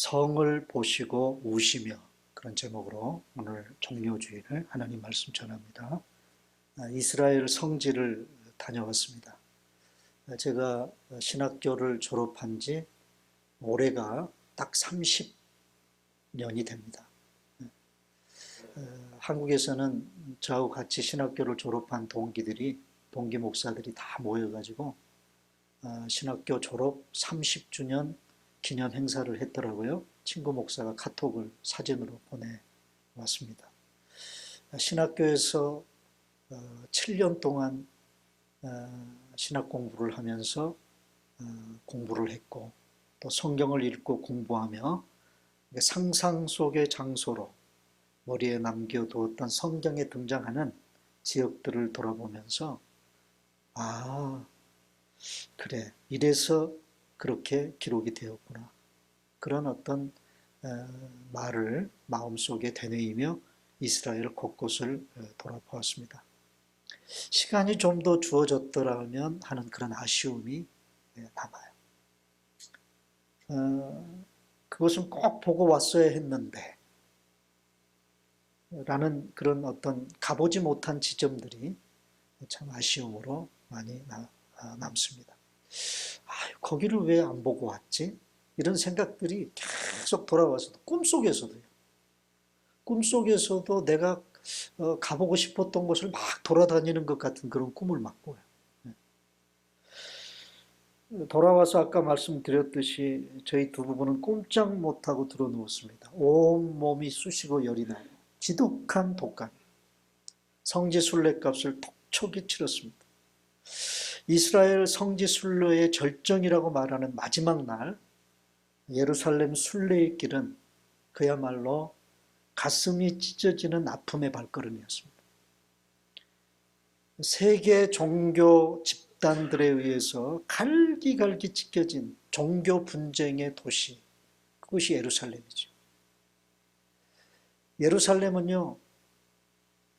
성을 보시고 우시며, 그런 제목으로 오늘 종료주일을 하나님 말씀 전합니다. 이스라엘 성지를 다녀왔습니다. 제가 신학교를 졸업한 지 올해가 딱 30년이 됩니다. 한국에서는 저하고 같이 신학교를 졸업한 동기 목사들이 다 모여가지고 신학교 졸업 30주년 기념 행사를 했더라고요. 친구 목사가 카톡을 사진으로 보내왔습니다. 신학교에서 7년 동안 신학 공부를 하면서 공부를 했고, 또 성경을 읽고 공부하며 상상 속의 장소로 머리에 남겨두었던 성경에 등장하는 지역들을 돌아보면서 그래, 이래서 그렇게 기록이 되었구나, 그런 어떤 말을 마음속에 되뇌이며 이스라엘 곳곳을 돌아보았습니다. 시간이 좀 더 주어졌더라면 하는 그런 아쉬움이 남아요. 그것은 꼭 보고 왔어야 했는데 라는 그런 어떤 가보지 못한 지점들이 참 아쉬움으로 많이 남습니다. 거기를 왜 안 보고 왔지? 이런 생각들이 계속 돌아와서도, 꿈속에서도 내가 가보고 싶었던 곳을 막 돌아다니는 것 같은 그런 꿈을 막 꿔요. 돌아와서 아까 말씀드렸듯이 저희 두 부부는 꼼짝 못하고 들어누웠습니다. 온 몸이 쑤시고 열이 나요. 지독한 독감. 성지 순례값을 톡촉이 치렀습니다. 이스라엘 성지 순례의 절정이라고 말하는 마지막 날, 예루살렘 순례의 길은 그야말로 가슴이 찢어지는 아픔의 발걸음이었습니다. 세계 종교 집단들에 의해서 갈기갈기 찢겨진 종교 분쟁의 도시, 그것이 예루살렘이죠. 예루살렘은요,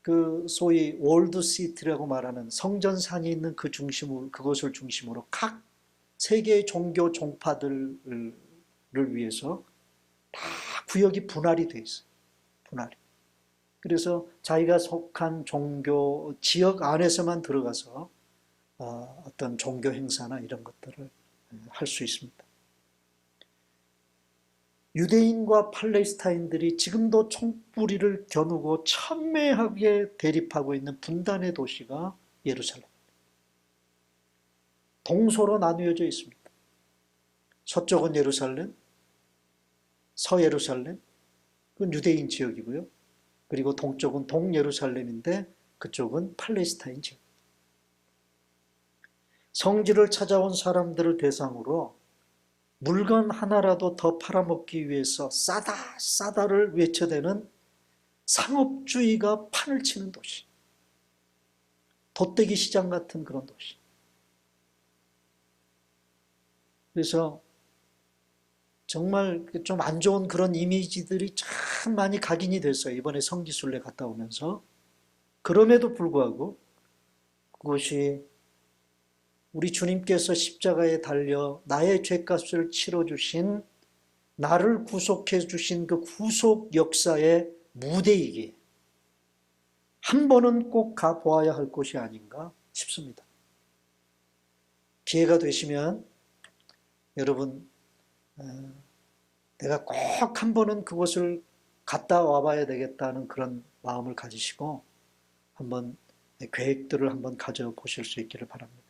그 소위 월드 시티라고 말하는 성전산이 있는 그것을 중심으로 각 세계의 종교 종파들을 위해서 다 구역이 분할이 돼 있어요. 분할이. 그래서 자기가 속한 종교 지역 안에서만 들어가서 어떤 종교 행사나 이런 것들을 할 수 있습니다. 유대인과 팔레스타인들이 지금도 총뿌리를 겨누고 첨예하게 대립하고 있는 분단의 도시가 예루살렘. 동서로 나누어져 있습니다. 서쪽은 예루살렘, 서예루살렘, 그건 유대인 지역이고요. 그리고 동쪽은 동예루살렘인데 그쪽은 팔레스타인 지역. 성지를 찾아온 사람들을 대상으로 물건 하나라도 더 팔아먹기 위해서 싸다를 외쳐대는 상업주의가 판을 치는 도시. 돗대기 시장 같은 그런 도시. 그래서 정말 좀 안 좋은 그런 이미지들이 참 많이 각인이 됐어요. 이번에 성지순례 갔다 오면서. 그럼에도 불구하고 그것이 우리 주님께서 십자가에 달려 나의 죄값을 치러주신, 나를 구속해 주신 그 구속 역사의 무대이기에 한 번은 꼭 가보아야 할 곳이 아닌가 싶습니다. 기회가 되시면 여러분, 내가 꼭 한 번은 그곳을 갔다 와봐야 되겠다는 그런 마음을 가지시고 한번 계획들을 한번 가져보실 수 있기를 바랍니다.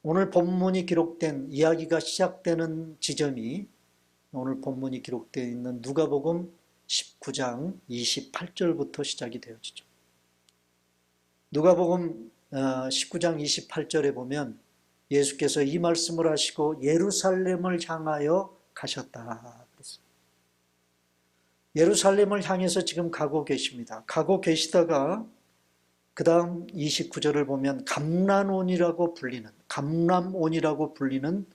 오늘 본문이 기록된, 이야기가 시작되는 지점이 오늘 본문이 기록되어 있는 누가복음 19장 28절부터 시작이 되어지죠. 누가복음 19장 28절에 보면 예수께서 이 말씀을 하시고 예루살렘을 향하여 가셨다. 예루살렘을 향해서 지금 가고 계십니다. 가고 계시다가 그 다음 29절을 보면 감람온이라고 불리는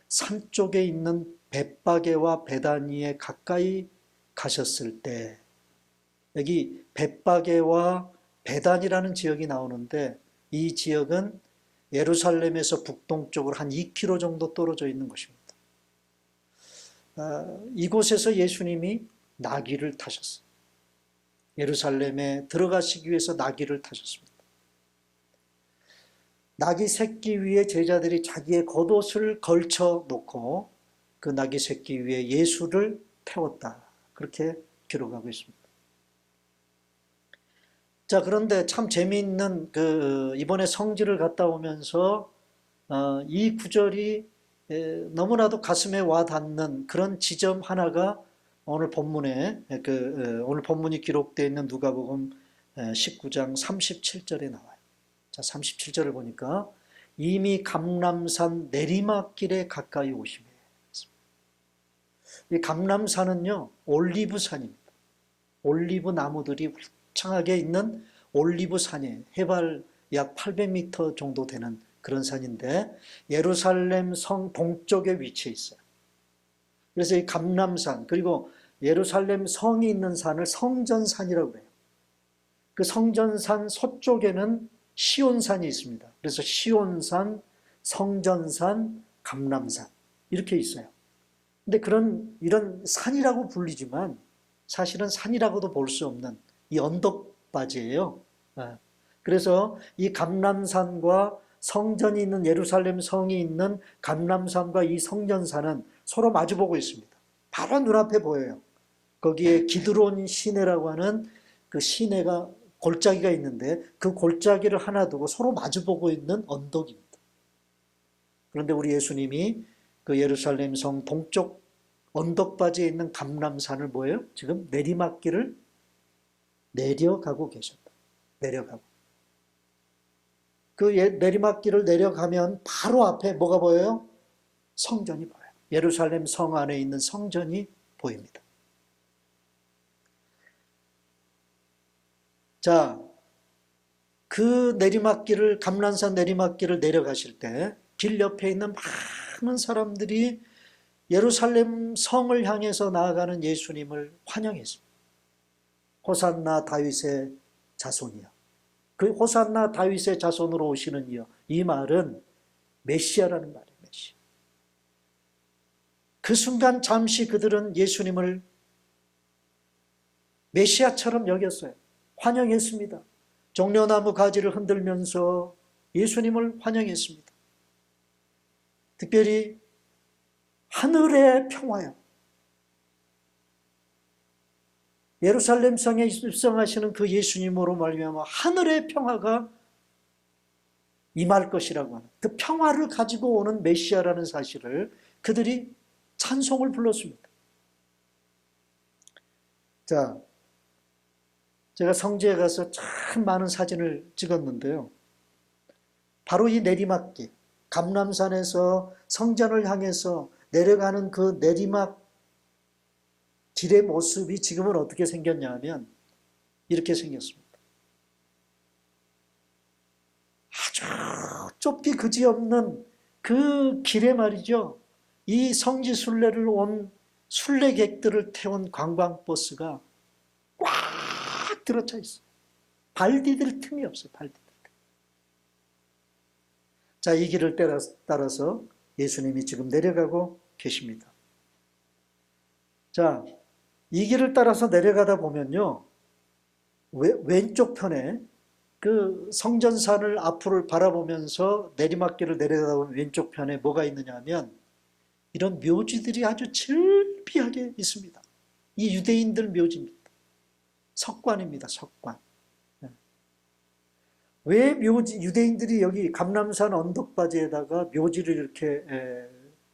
산 쪽에 있는 벳바게와 베다니에 가까이 가셨을 때, 여기 벳바게와 베단이라는 지역이 나오는데 이 지역은 예루살렘에서 북동쪽으로 한 2km 정도 떨어져 있는 곳입니다. 이곳에서 예수님이 나귀를 타셨어요. 예루살렘에 들어가시기 위해서 나귀를 타셨습니다. 나귀 새끼 위에 제자들이 자기의 겉옷을 걸쳐 놓고 그 나귀 새끼 위에 예수를 태웠다. 그렇게 기록하고 있습니다. 자, 그런데 참 재미있는 이번에 성지를 갔다 오면서 이 구절이 너무나도 가슴에 와 닿는 그런 지점 하나가 오늘 본문에 오늘 본문이 기록되어 있는 누가복음 19장 37절에 나와요. 자, 37절을 보니까 이미 감람산 내리막길에 가까이 오시매. 이 감람산은요, 올리브산입니다. 올리브 나무들이 울창하게 있는 올리브 산이에요. 해발 약 800m 정도 되는 그런 산인데 예루살렘 성 동쪽에 위치해 있어요. 그래서 이 감람산 그리고 예루살렘 성이 있는 산을 성전산이라고 해요. 그 성전산 서쪽에는 시온산이 있습니다. 그래서 시온산, 성전산, 감람산 이렇게 있어요. 근데 이런 산이라고 불리지만 사실은 산이라고도 볼 수 없는 이 언덕바지예요. 그래서 이 감람산과 성전이 있는 예루살렘 성이 있는 감람산과 이 성전산은 서로 마주보고 있습니다. 바로 눈앞에 보여요. 거기에 기드론 시내라고 하는 그 시내가 골짜기가 있는데 그 골짜기를 하나 두고 서로 마주보고 있는 언덕입니다. 그런데 우리 예수님이 그 예루살렘 성 동쪽 언덕바지에 있는 감람산을 뭐예요? 지금 내리막길을 내려가고 계셨다. 내려가고. 그 내리막길을 내려가면 바로 앞에 뭐가 보여요? 성전이 보여요. 예루살렘 성 안에 있는 성전이 보입니다. 자, 그 내리막길을, 감람산 내리막길을 내려가실 때 길 옆에 있는 많은 사람들이 예루살렘 성을 향해서 나아가는 예수님을 환영했습니다. 호산나 다윗의 자손이여. 그 호산나 다윗의 자손으로 오시는 이여. 이 말은 메시아라는 말이에요. 메시아. 그 순간 잠시 그들은 예수님을 메시아처럼 여겼어요. 환영했습니다. 종려나무 가지를 흔들면서 예수님을 환영했습니다. 특별히 하늘의 평화요. 예루살렘 성에 입성하시는 그 예수님으로 말미암아 하늘의 평화가 임할 것이라고 하는 그 평화를 가지고 오는 메시아라는 사실을 그들이 찬송을 불렀습니다. 자, 제가 성지에 가서 참 많은 사진을 찍었는데요. 바로 이 내리막길, 감람산에서 성전을 향해서 내려가는 그 내리막 길의 모습이 지금은 어떻게 생겼냐 하면 이렇게 생겼습니다. 아주 좁기 그지없는 그 길에 말이죠. 이 성지 순례를 온 순례객들을 태운 관광버스가 꽉 들어차 있어요. 발 디딜 틈이 없어요. 발 디딜 틈. 자, 이 길을 따라서 예수님이 지금 내려가고 계십니다. 자, 이 길을 따라서 내려가다 보면요. 왼쪽 편에 그 성전산을 앞을 바라보면서 내리막길을 내려가다 보면 왼쪽 편에 뭐가 있느냐 하면 이런 묘지들이 아주 즐비하게 있습니다. 이 유대인들 묘지입니다. 석관입니다. 석관. 왜 유대인들이 여기 감람산 언덕바지에다가 묘지를 이렇게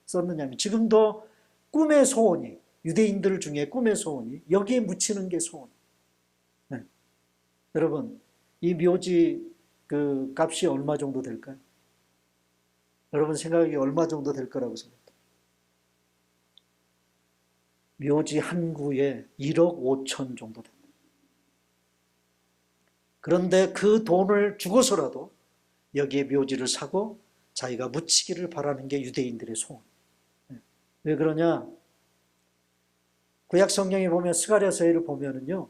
썼느냐 하면 지금도 꿈의 소원이 유대인들 중에 꿈의 소원이 여기에 묻히는 게 소원. 네. 여러분 이 묘지 그 값이 얼마 정도 될까요? 여러분 생각이 얼마 정도 될 거라고 생각해요? 묘지 한 구에 1억 5천 정도 됩니다. 그런데 그 돈을 주고서라도 여기에 묘지를 사고 자기가 묻히기를 바라는 게 유대인들의 소원. 왜 그러냐? 구약 성경에 보면 스가랴서를 보면은요,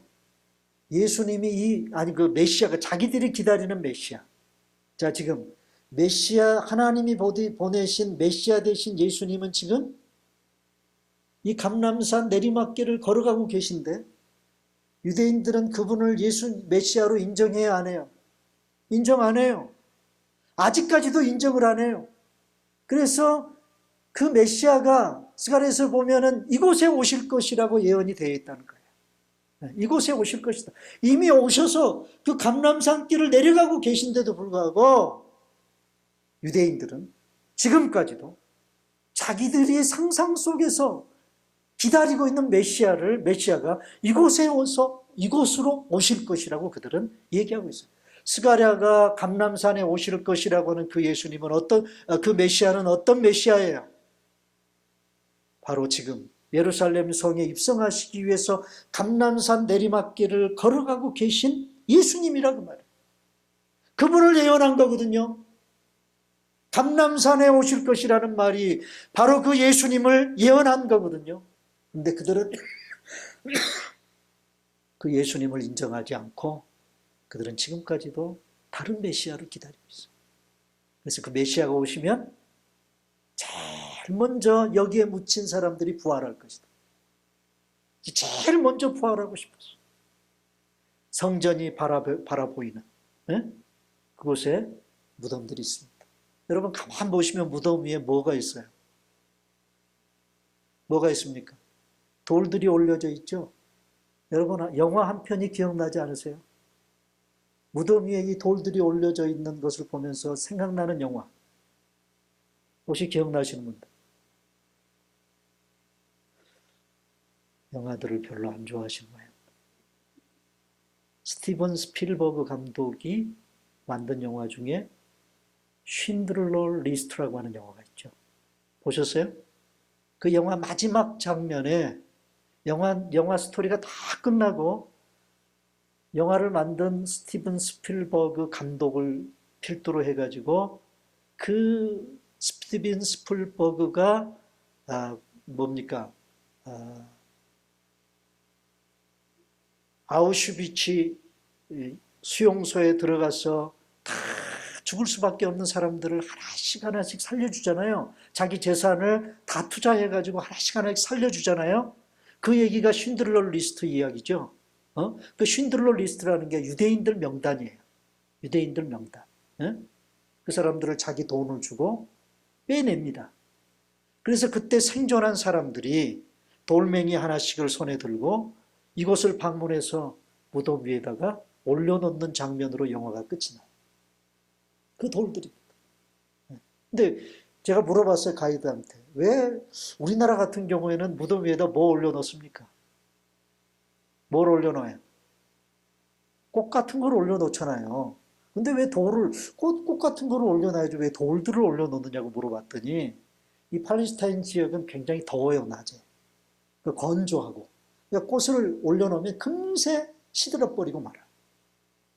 예수님이 그 메시아가 자기들이 기다리는 메시아. 자, 지금 메시아 하나님이 보내신 메시아 되신 예수님은 지금 이 감람산 내리막길을 걸어가고 계신데 유대인들은 그분을 예수 메시아로 인정해야 안 해요? 인정 안 해요. 아직까지도 인정을 안 해요. 그래서 그 메시아가 스가랴에서 보면은 이곳에 오실 것이라고 예언이 되어 있다는 거예요. 이곳에 오실 것이다. 이미 오셔서 그 감람산 길을 내려가고 계신데도 불구하고 유대인들은 지금까지도 자기들이 상상 속에서 기다리고 있는 메시아가 이곳에 오서 이곳으로 오실 것이라고 그들은 얘기하고 있어요. 스가랴가 감람산에 오실 것이라고 하는 그 예수님은 그 메시아는 어떤 메시아예요? 바로 지금 예루살렘 성에 입성하시기 위해서 감람산 내리막길을 걸어가고 계신 예수님이라고 말해요. 그분을 예언한 거거든요. 감람산에 오실 것이라는 말이 바로 그 예수님을 예언한 거거든요. 근데 그들은 그 예수님을 인정하지 않고 그들은 지금까지도 다른 메시아를 기다리고 있어요. 그래서 그 메시아가 오시면 제일 먼저 여기에 묻힌 사람들이 부활할 것이다. 제일 먼저 부활하고 싶었어. 성전이 바라보이는 그곳에 무덤들이 있습니다. 여러분 가만 보시면 무덤 위에 뭐가 있어요? 뭐가 있습니까? 돌들이 올려져 있죠. 여러분 영화 한 편이 기억나지 않으세요? 무덤 위에 이 돌들이 올려져 있는 것을 보면서 생각나는 영화 혹시 기억나시는 분들? 영화들을 별로 안 좋아하시는 거예요. 스티븐 스필버그 감독이 만든 영화 중에 쉰들러 리스트라고 하는 영화가 있죠. 보셨어요? 그 영화 마지막 장면에 영화 스토리가 다 끝나고 영화를 만든 스티븐 스필버그 감독을 필두로 해가지고 그 스티븐 스필버그가 뭡니까? 아우슈비츠 수용소에 들어가서 다 죽을 수밖에 없는 사람들을 하나씩 살려주잖아요. 자기 재산을 다 투자해가지고 하나씩 살려주잖아요. 그 얘기가 쉰들러 리스트 이야기죠. 그 쉰들러 리스트라는 게 유대인들 명단이에요. 유대인들 명단. 그 사람들을 자기 돈을 주고 빼냅니다. 그래서 그때 생존한 사람들이 돌멩이 하나씩을 손에 들고 이곳을 방문해서 무덤 위에다가 올려놓는 장면으로 영화가 끝이 나요. 그 돌들입니다. 근데 제가 물어봤어요, 가이드한테. 왜 우리나라 같은 경우에는 무덤 위에다 뭐 올려놓습니까? 뭘 올려놓아요? 꽃 같은 걸 올려놓잖아요. 근데 왜 꽃 같은 걸 올려놔야지 왜 돌들을 올려놓느냐고 물어봤더니 이 팔레스타인 지역은 굉장히 더워요, 낮에. 건조하고. 그러니까 꽃을 올려놓으면 금세 시들어버리고 말아요.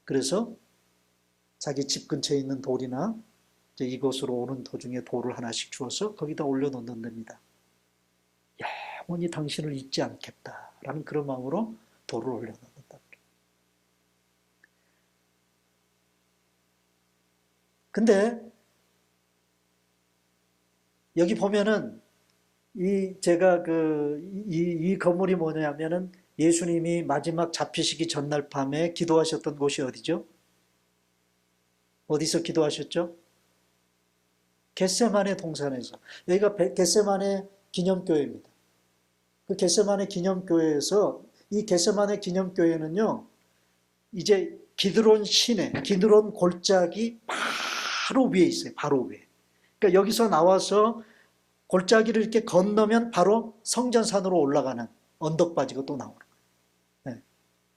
그래서 자기 집 근처에 있는 돌이나 이곳으로 오는 도중에 돌을 하나씩 주어서 거기다 올려놓는 겁니다. 영원히 당신을 잊지 않겠다라는 그런 마음으로 돌을 올려놓는다. 근데 여기 보면은 제가 이 건물이 뭐냐면은 예수님이 마지막 잡히시기 전날 밤에 기도하셨던 곳이 어디죠? 어디서 기도하셨죠? 겟세마네 동산에서. 여기가 겟세마네 기념교회입니다. 그 겟세마네 기념교회에서 이 겟세마네 기념교회는요, 이제 기드론 시내, 기드론 골짜기 바로 위에 있어요. 바로 위에. 그러니까 여기서 나와서 골짜기를 이렇게 건너면 바로 성전산으로 올라가는 언덕바지가 또 나오는 거예요. 네.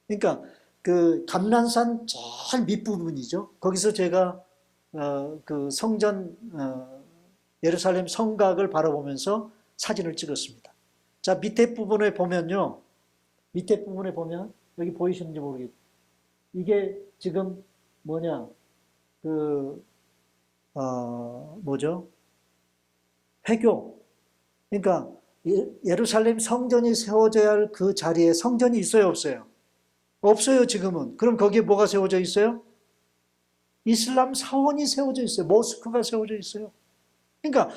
그러니까 그 감람산 제일 밑부분이죠. 거기서 제가 그 성전 예루살렘 성곽을 바라보면서 사진을 찍었습니다. 자, 밑에 부분에 보면요. 밑에 부분에 보면 여기 보이시는지 모르겠어요. 이게 지금 뭐냐? 뭐죠? 회교. 그러니까 예루살렘 성전이 세워져야 할 그 자리에 성전이 있어요, 없어요? 없어요, 지금은. 그럼 거기에 뭐가 세워져 있어요? 이슬람 사원이 세워져 있어요. 모스크가 세워져 있어요. 그러니까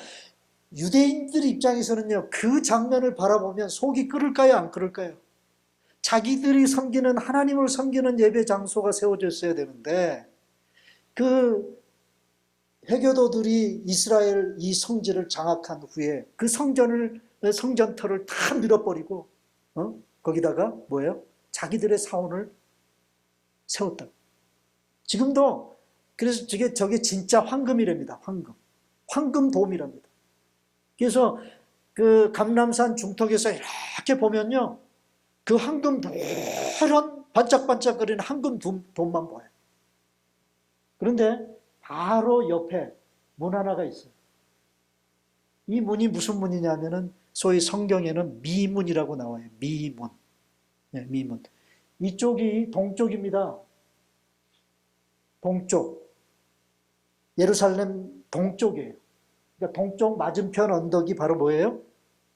유대인들 입장에서는요, 그 장면을 바라보면 속이 끓을까요, 안 끓을까요? 자기들이 섬기는, 하나님을 섬기는 예배 장소가 세워졌어야 되는데, 그 해교도들이 이스라엘 이 성지를 장악한 후에 그 성전터를 다 밀어버리고, 거기다가 뭐예요? 자기들의 사원을 세웠다. 지금도, 그래서 저게 진짜 황금이랍니다. 황금돔이랍니다. 그래서 그 감람산 중턱에서 이렇게 보면요, 그 황금 노란 반짝반짝거리는 황금 돔만 보여요. 그런데 바로 옆에 문 하나가 있어요. 이 문이 무슨 문이냐면은 소위 성경에는 미문이라고 나와요. 미문. 네, 미문. 이쪽이 동쪽입니다. 동쪽. 예루살렘 동쪽이에요. 그러니까 동쪽 맞은편 언덕이 바로 뭐예요?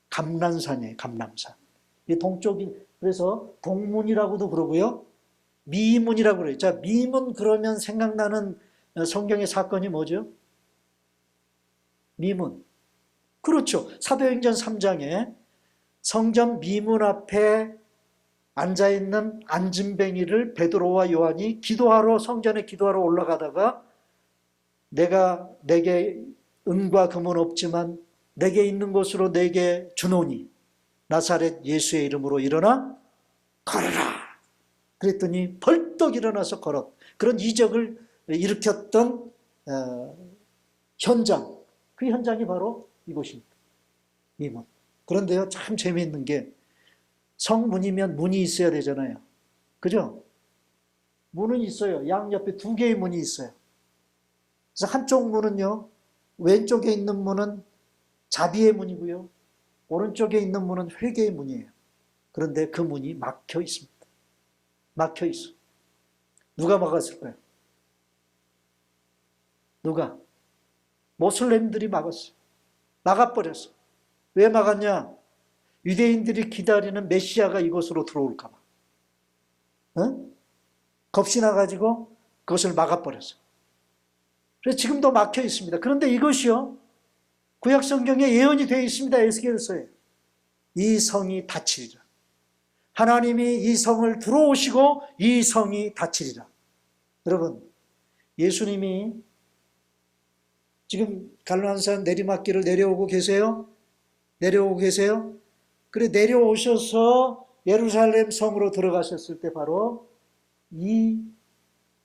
감람산이에요. 감람산. 이 동쪽이, 그래서 동문이라고도 그러고요. 미문이라고 그래요. 자, 미문 그러면 생각나는 성경의 사건이 뭐죠? 미문. 그렇죠. 사도행전 3장에 성전 미문 앞에 앉아있는 안진뱅이를 베드로와 요한이 기도하러, 성전에 기도하러 올라가다가 내게 은과 금은 없지만 내게 있는 것으로 내게 주노니 나사렛 예수의 이름으로 일어나 걸어라. 그랬더니 벌떡 일어나서 걸었. 그런 이적을 일으켰던 현장, 그 현장이 바로 이곳입니다. 미문. 그런데요, 참 재미있는 게 성문이면 문이 있어야 되잖아요. 그죠? 문은 있어요. 양옆에 두 개의 문이 있어요. 그래서 한쪽 문은요, 왼쪽에 있는 문은 자비의 문이고요, 오른쪽에 있는 문은 회개의 문이에요. 그런데 그 문이 막혀 있습니다. 막혀 있어. 누가 막았을까요? 누가? 모슬렘들이 막았어요. 막아버렸어. 왜 막았냐? 유대인들이 기다리는 메시아가 이곳으로 들어올까 봐. 겁이 나가지고 그것을 막아버렸어. 그래서 지금도 막혀 있습니다. 그런데 이것이요, 구약 성경에 예언이 되어 있습니다. 에스겔서에. 이 성이 닫히리라. 하나님이 이 성을 들어오시고 이 성이 닫히리라. 여러분, 예수님이 지금 갈라산 내리막길을 내려오고 계세요? 내려오고 계세요? 그래, 내려오셔서 예루살렘 성으로 들어가셨을 때 바로 이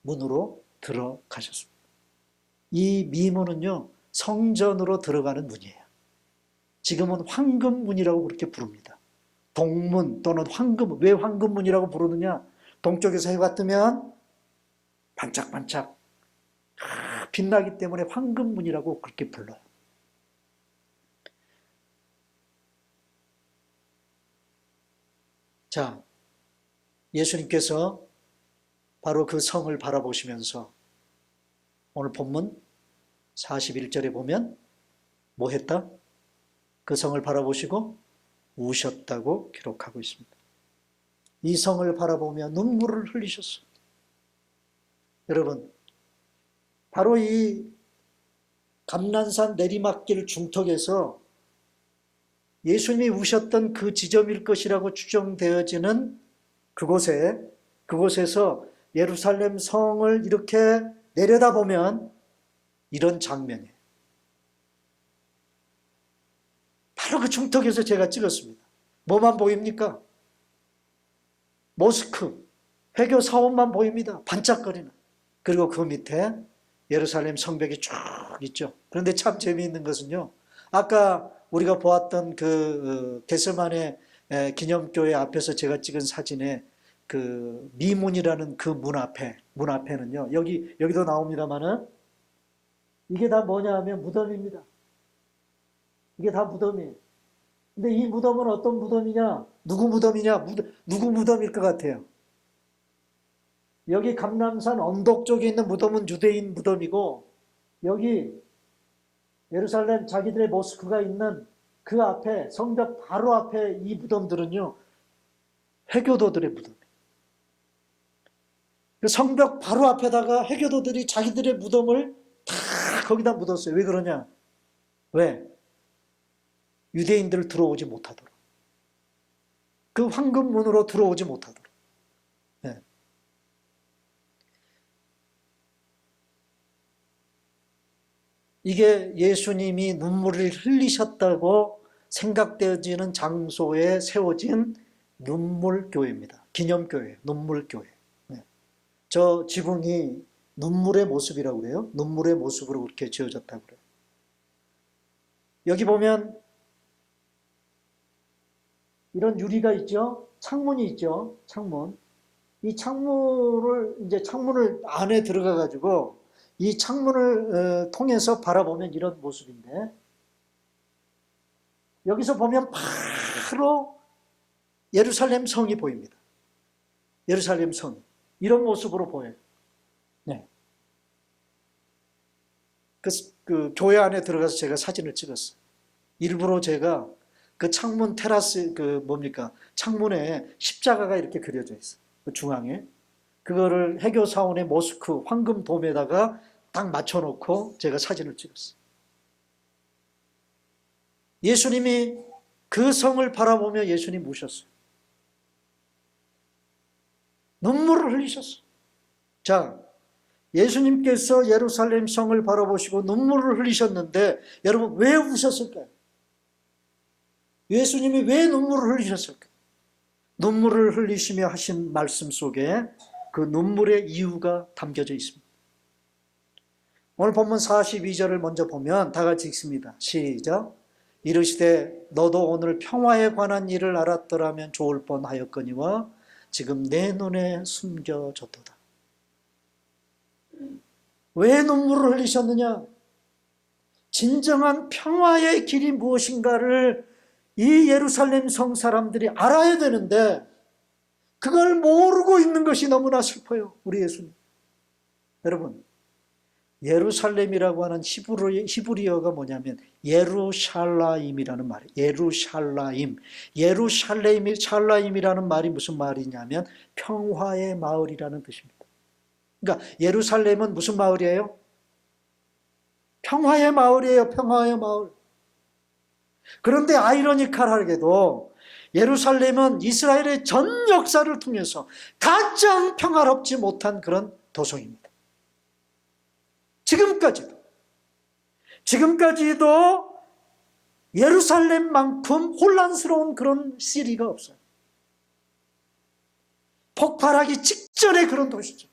문으로 들어가셨습니다. 이 미문은요, 성전으로 들어가는 문이에요. 지금은 황금문이라고 그렇게 부릅니다. 동문 또는 황금문. 왜 황금문이라고 부르느냐? 동쪽에서 해가 뜨면 반짝반짝 빛나기 때문에 황금문이라고 그렇게 불러요. 자, 예수님께서 바로 그 성을 바라보시면서 오늘 본문 41절에 보면 뭐 했다? 그 성을 바라보시고 우셨다고 기록하고 있습니다. 이 성을 바라보며 눈물을 흘리셨어요. 여러분, 바로 이 감난산 내리막길 중턱에서 예수님이 우셨던 그 지점일 것이라고 추정되어지는 그곳에서 예루살렘 성을 이렇게 내려다보면 이런 장면이에요. 바로 그 중턱에서 제가 찍었습니다. 뭐만 보입니까? 모스크, 회교 사원만 보입니다. 반짝거리는. 그리고 그 밑에 예루살렘 성벽이 쭉 있죠. 그런데 참 재미있는 것은요, 아까 우리가 보았던 그 겟세마네 기념교회 앞에서 제가 찍은 사진에 그 미문이라는 그 문 앞에는요, 여기도 나옵니다만은 이게 다 뭐냐 하면 무덤입니다. 이게 다 무덤이에요. 근데 이 무덤은 어떤 무덤이냐? 누구 무덤이냐? 누구 무덤일 것 같아요? 여기 감람산 언덕 쪽에 있는 무덤은 유대인 무덤이고, 여기 예루살렘 자기들의 모스크가 있는 그 앞에, 성벽 바로 앞에 이 무덤들은요, 해교도들의 무덤이에요. 그 성벽 바로 앞에다가 해교도들이 자기들의 무덤을 다 거기다 묻었어요. 왜 그러냐? 왜? 유대인들 들어오지 못하도록, 그 황금문으로 들어오지 못하도록. 네. 이게 예수님이 눈물을 흘리셨다고 생각되어지는 장소에 세워진 눈물교회입니다. 기념교회, 눈물교회. 네. 저 지붕이 눈물의 모습이라고 그래요. 눈물의 모습으로 그렇게 지어졌다고 그래요. 여기 보면 이런 유리가 있죠. 창문이 있죠. 창문. 이 창문을 안에 들어가 가지고 이 창문을 통해서 바라보면 이런 모습인데, 여기서 보면 바로 예루살렘 성이 보입니다. 예루살렘 성이 이런 모습으로 보여요. 네. 그 교회 안에 들어가서 제가 사진을 찍었어요. 일부러 제가 그 창문 테라스 창문에 십자가가 이렇게 그려져 있어요. 그 중앙에. 그거를 해교 사원의 모스크 황금 돔에다가 딱 맞춰놓고 제가 사진을 찍었어요. 예수님이 그 성을 바라보며 예수님 우셨어요. 눈물을 흘리셨어요. 자, 예수님께서 예루살렘 성을 바라보시고 눈물을 흘리셨는데 여러분 왜 우셨을까요? 예수님이 왜 눈물을 흘리셨을까요? 눈물을 흘리시며 하신 말씀 속에 그 눈물의 이유가 담겨져 있습니다. 오늘 본문 42절을 먼저 보면 다 같이 읽습니다. 시작. 이르시되 너도 오늘 평화에 관한 일을 알았더라면 좋을 뻔하였거니와 지금 내 눈에 숨겨졌도다. 왜 눈물을 흘리셨느냐? 진정한 평화의 길이 무엇인가를 이 예루살렘 성 사람들이 알아야 되는데 그걸 모르고 있는 것이 너무나 슬퍼요. 우리 예수님. 여러분, 예루살렘이라고 하는 히브리어가 뭐냐면 예루샬라임이라는 말이에요. 예루샬라임이라는 말이 무슨 말이냐면 평화의 마을이라는 뜻입니다. 그러니까 예루살렘은 무슨 마을이에요? 평화의 마을이에요. 평화의 마을. 그런데 아이러니컬하게도 예루살렘은 이스라엘의 전 역사를 통해서 가장 평화롭지 못한 그런 도성입니다. 지금까지도 예루살렘만큼 혼란스러운 그런 시리가 없어요. 폭발하기 직전의 그런 도시죠.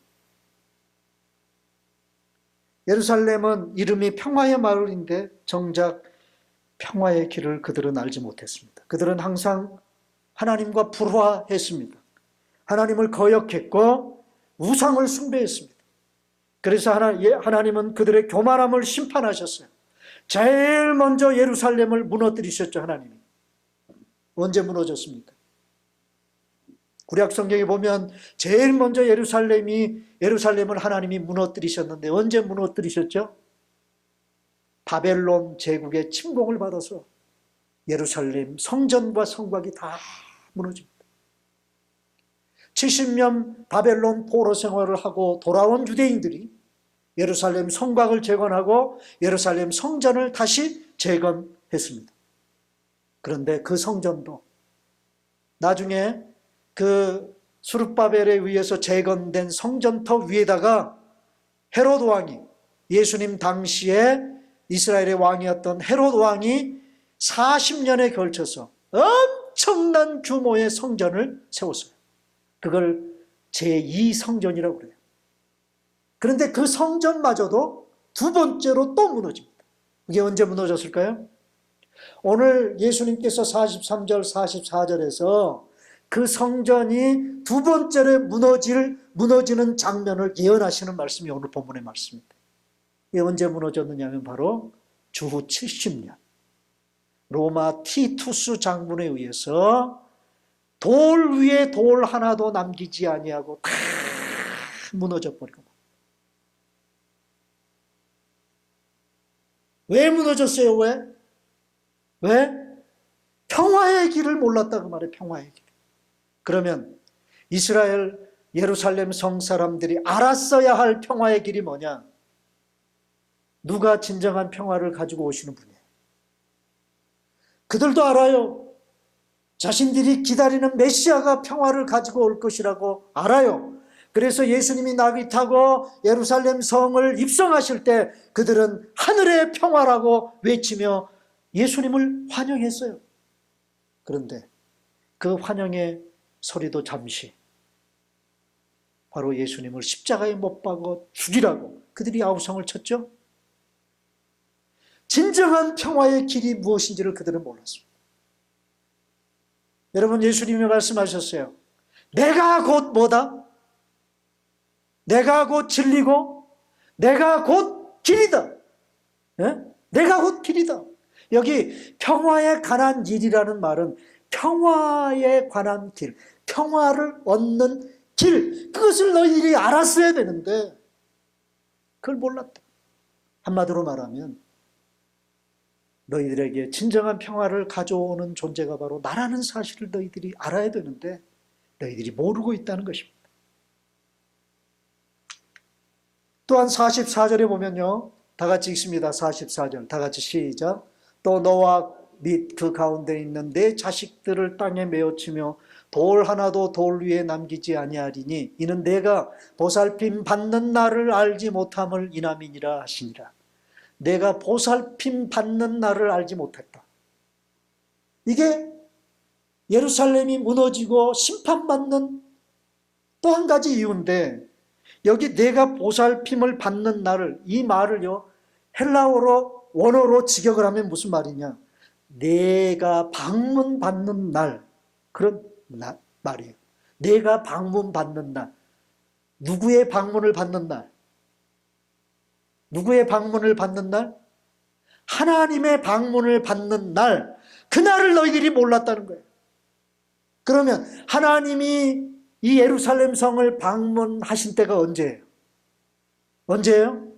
예루살렘은 이름이 평화의 마을인데 정작 평화의 길을 그들은 알지 못했습니다. 그들은 항상 하나님과 불화했습니다. 하나님을 거역했고 우상을 숭배했습니다. 그래서 하나님은 그들의 교만함을 심판하셨어요. 제일 먼저 예루살렘을 무너뜨리셨죠. 하나님이. 언제 무너졌습니까? 구약 성경에 보면 제일 먼저 예루살렘을 하나님이 무너뜨리셨는데 언제 무너뜨리셨죠? 바벨론 제국의 침공을 받아서 예루살렘 성전과 성곽이 다 무너집니다. 70년 바벨론 포로 생활을 하고 돌아온 유대인들이 예루살렘 성곽을 재건하고 예루살렘 성전을 다시 재건했습니다. 그런데 그 성전도 나중에 그 수르바벨에 의해서 재건된 성전터 위에다가 헤롯 왕이, 예수님 당시에 이스라엘의 왕이었던 헤롯 왕이 40년에 걸쳐서 엄청난 규모의 성전을 세웠어요. 그걸 제2성전이라고 그래요. 그런데 그 성전마저도 두 번째로 또 무너집니다. 이게 언제 무너졌을까요? 오늘 예수님께서 43절, 44절에서 그 성전이 두 번째로 무너지는 장면을 예언하시는 말씀이 오늘 본문의 말씀입니다. 이게 언제 무너졌느냐면 바로 주후 70년 로마 티투스 장군에 의해서 돌 위에 돌 하나도 남기지 아니하고 다 무너져 버리고. 왜 무너졌어요? 왜? 평화의 길을 몰랐다 그 말이에요. 평화의 길. 그러면 이스라엘 예루살렘 성 사람들이 알았어야 할 평화의 길이 뭐냐? 누가 진정한 평화를 가지고 오시는 분이에요? 그들도 알아요. 자신들이 기다리는 메시아가 평화를 가지고 올 것이라고 알아요. 그래서 예수님이 나귀 타고 예루살렘 성을 입성하실 때 그들은 하늘의 평화라고 외치며 예수님을 환영했어요. 그런데 그 환영의 소리도 잠시 바로 예수님을 십자가에 못 박아 죽이라고 그들이 아우성을 쳤죠. 진정한 평화의 길이 무엇인지를 그들은 몰랐습니다. 여러분, 예수님이 말씀하셨어요. 내가 곧 뭐다? 내가 곧 진리고 내가 곧 길이다. 네? 내가 곧 길이다. 여기 평화에 관한 일이라는 말은 평화에 관한 길, 평화를 얻는 길, 그것을 너희들이 알았어야 되는데 그걸 몰랐다. 한마디로 말하면 너희들에게 진정한 평화를 가져오는 존재가 바로 나라는 사실을 너희들이 알아야 되는데 너희들이 모르고 있다는 것입니다. 또한 44절에 보면요. 다 같이 읽습니다. 44절. 다 같이 시작. 또 너와 및 그 가운데 있는 내 자식들을 땅에 메어치며 돌 하나도 돌 위에 남기지 아니하리니 이는 내가 보살핌 받는 날을 알지 못함을 인함이니라 하시니라. 내가 보살핌 받는 날을 알지 못했다. 이게 예루살렘이 무너지고 심판받는 또 한 가지 이유인데 여기 내가 보살핌을 받는 날을, 이 말을요 헬라어로 원어로 직역을 하면 무슨 말이냐, 내가 방문받는 날, 그런 말이에요. 내가 방문받는 날. 누구의 방문을 받는 날? 누구의 방문을 받는 날? 하나님의 방문을 받는 날. 그날을 너희들이 몰랐다는 거예요. 그러면 하나님이 이 예루살렘 성을 방문하신 때가 언제예요? 언제예요?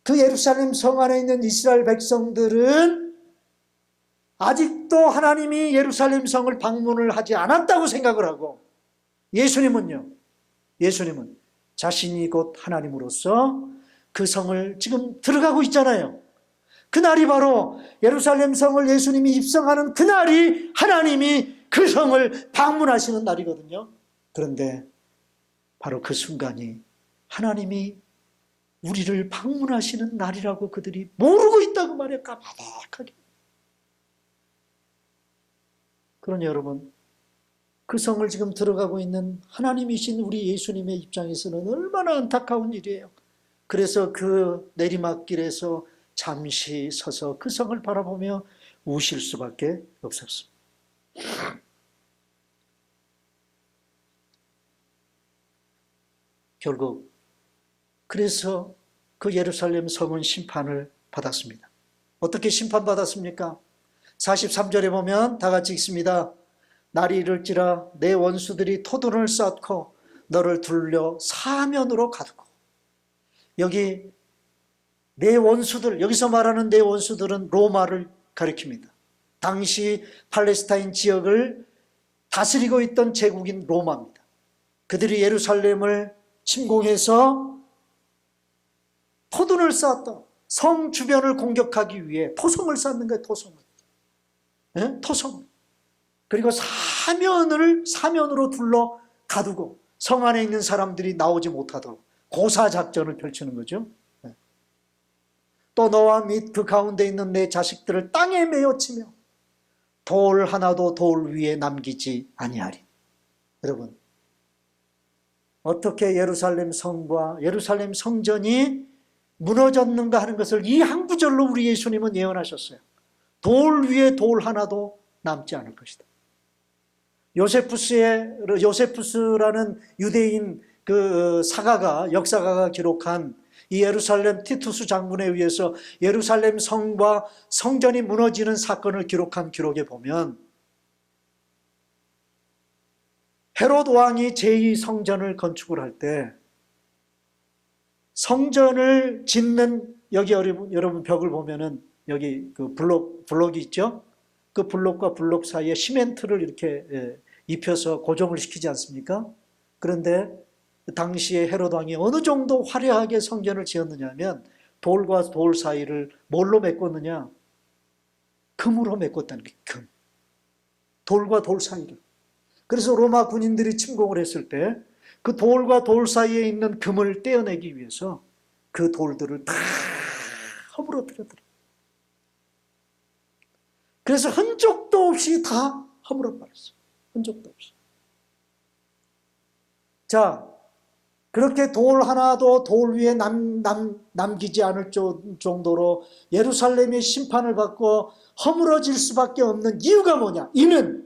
그 예루살렘 성 안에 있는 이스라엘 백성들은 아직도 하나님이 예루살렘 성을 방문을 하지 않았다고 생각을 하고, 예수님은 자신이 곧 하나님으로서 그 성을 지금 들어가고 있잖아요. 그날이 바로 예루살렘 성을 예수님이 입성하는 그날이 하나님이 그 성을 방문하시는 날이거든요. 그런데 바로 그 순간이 하나님이 우리를 방문하시는 날이라고 그들이 모르고 있다고 말해요. 까마득하게. 그러니 여러분, 그 성을 지금 들어가고 있는 하나님이신 우리 예수님의 입장에서는 얼마나 안타까운 일이에요. 그래서 그 내리막길에서 잠시 서서 그 성을 바라보며 우실 수밖에 없었습니다. 결국 그래서 그 예루살렘 성은 심판을 받았습니다. 어떻게 심판받았습니까? 43절에 보면 다 같이 읽습니다. 날이 이를지라 내 원수들이 토둔을 쌓고 너를 둘러 사면으로 가두고. 여기 내 원수들, 여기서 말하는 내 원수들은 로마를 가리킵니다. 당시 팔레스타인 지역을 다스리고 있던 제국인 로마입니다. 그들이 예루살렘을 침공해서 토둔을 쌓았다. 성 주변을 공격하기 위해 토성을 쌓는 거예요. 토성을. 네? 토성. 그리고 사면으로 둘러 가두고 성 안에 있는 사람들이 나오지 못하도록 고사작전을 펼치는 거죠. 네. 또 너와 및 그 가운데 있는 내 자식들을 땅에 메어치며 돌 하나도 돌 위에 남기지 아니하리. 여러분, 어떻게 예루살렘 성과 예루살렘 성전이 무너졌는가 하는 것을 이 한 구절로 우리 예수님은 예언하셨어요. 돌 위에 돌 하나도 남지 않을 것이다. 요세푸스라는 유대인 그 역사가가 기록한 이 예루살렘 티투스 장군에 의해서 예루살렘 성과 성전이 무너지는 사건을 기록한 기록에 보면 헤롯 왕이 제2 성전을 건축을 할 때 성전을 짓는, 여기 여러분 벽을 보면은 여기 그 블록이 있죠? 그 블록과 블록 사이에 시멘트를 이렇게 입혀서 고정을 시키지 않습니까? 그런데 당시에 헤롯 왕이 어느 정도 화려하게 성전을 지었느냐 하면 돌과 돌 사이를 뭘로 메꿨느냐? 금으로 메꿨다는 게 금. 돌과 돌 사이를. 그래서 로마 군인들이 침공을 했을 때 그 돌과 돌 사이에 있는 금을 떼어내기 위해서 그 돌들을 다 허물어뜨렸더라. 그래서 흔적도 없이 다 허물어버렸어. 흔적도 없이. 자, 그렇게 돌 하나도 돌 위에 남기지 않을 정도로 예루살렘의 심판을 받고 허물어질 수밖에 없는 이유가 뭐냐? 이는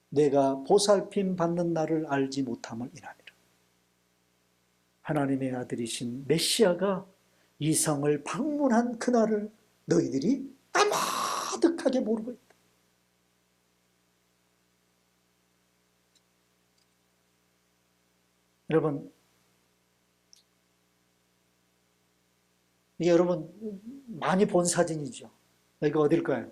내가 보살핌 받는 날을 알지 못함을 인하니라. 하나님의 아들이신 메시아가 이 성을 방문한 그날을 너희들이 까마득하게 모르고 있다. 여러분, 이게 여러분 많이 본 사진이죠. 이거 어딜까요?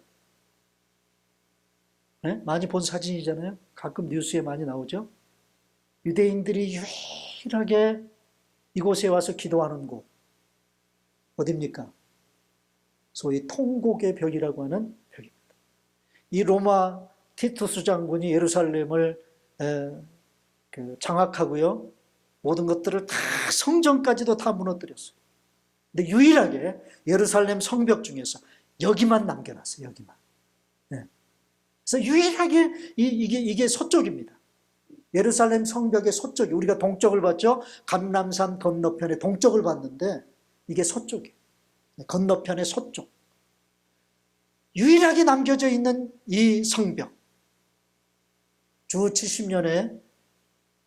네? 많이 본 사진이잖아요. 가끔 뉴스에 많이 나오죠. 유대인들이 유일하게 이곳에 와서 기도하는 곳 어디입니까? 소위 통곡의 벽이라고 하는 벽입니다. 이 로마 티투스 장군이 예루살렘을 장악하고요, 모든 것들을 다 성전까지도 다 무너뜨렸어요. 근데 유일하게 예루살렘 성벽 중에서 여기만 남겨놨어요. 여기만. 네. 그래서 유일하게 이게 서쪽입니다. 예루살렘 성벽의 서쪽이, 우리가 동쪽을 봤죠. 감람산 건너편의 동쪽을 봤는데 이게 서쪽이에요. 건너편의 서쪽. 유일하게 남겨져 있는 이 성벽. 주 70년에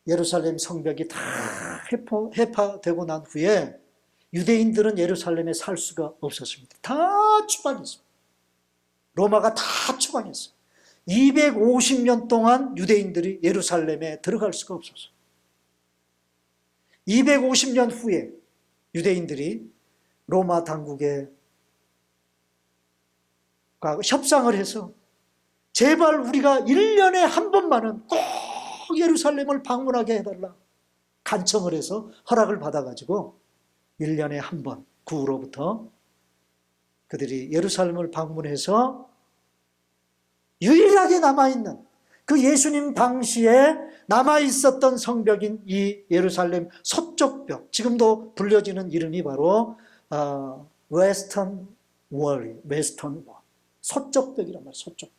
예루살렘 성벽이 다 해파되고 난 후에 유대인들은 예루살렘에 살 수가 없었습니다. 다 추방했습니다. 로마가 다 추방했어요. 250년 동안 유대인들이 예루살렘에 들어갈 수가 없었어요. 250년 후에 유대인들이 로마 당국에 협상을 해서 제발 우리가 1년에 한 번만은 꼭 예루살렘을 방문하게 해달라 간청을 해서 허락을 받아가지고 1년에 한 번 그 후로부터 그들이 예루살렘을 방문해서 유일하게 남아있는 그 예수님 당시에 남아있었던 성벽인 이 예루살렘 서쪽 벽, 지금도 불려지는 이름이 바로 웨스턴 월, 서쪽 벽이란 말이에요. 서쪽.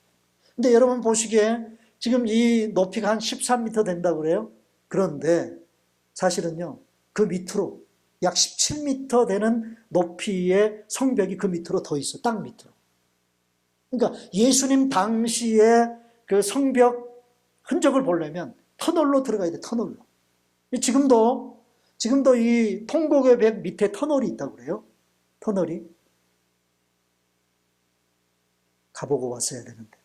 근데 여러분 보시기에 지금 이 높이가 한 13m 된다고 그래요. 그런데 사실은요, 그 밑으로 약 17m 되는 높이의 성벽이 그 밑으로 더 있어. 땅 밑으로. 그러니까 예수님 당시에 그 성벽 흔적을 보려면 터널로 들어가야 돼. 터널로. 지금도 이 통곡의 벽 밑에 터널이 있다고 그래요. 터널이. 가보고 왔어야 되는데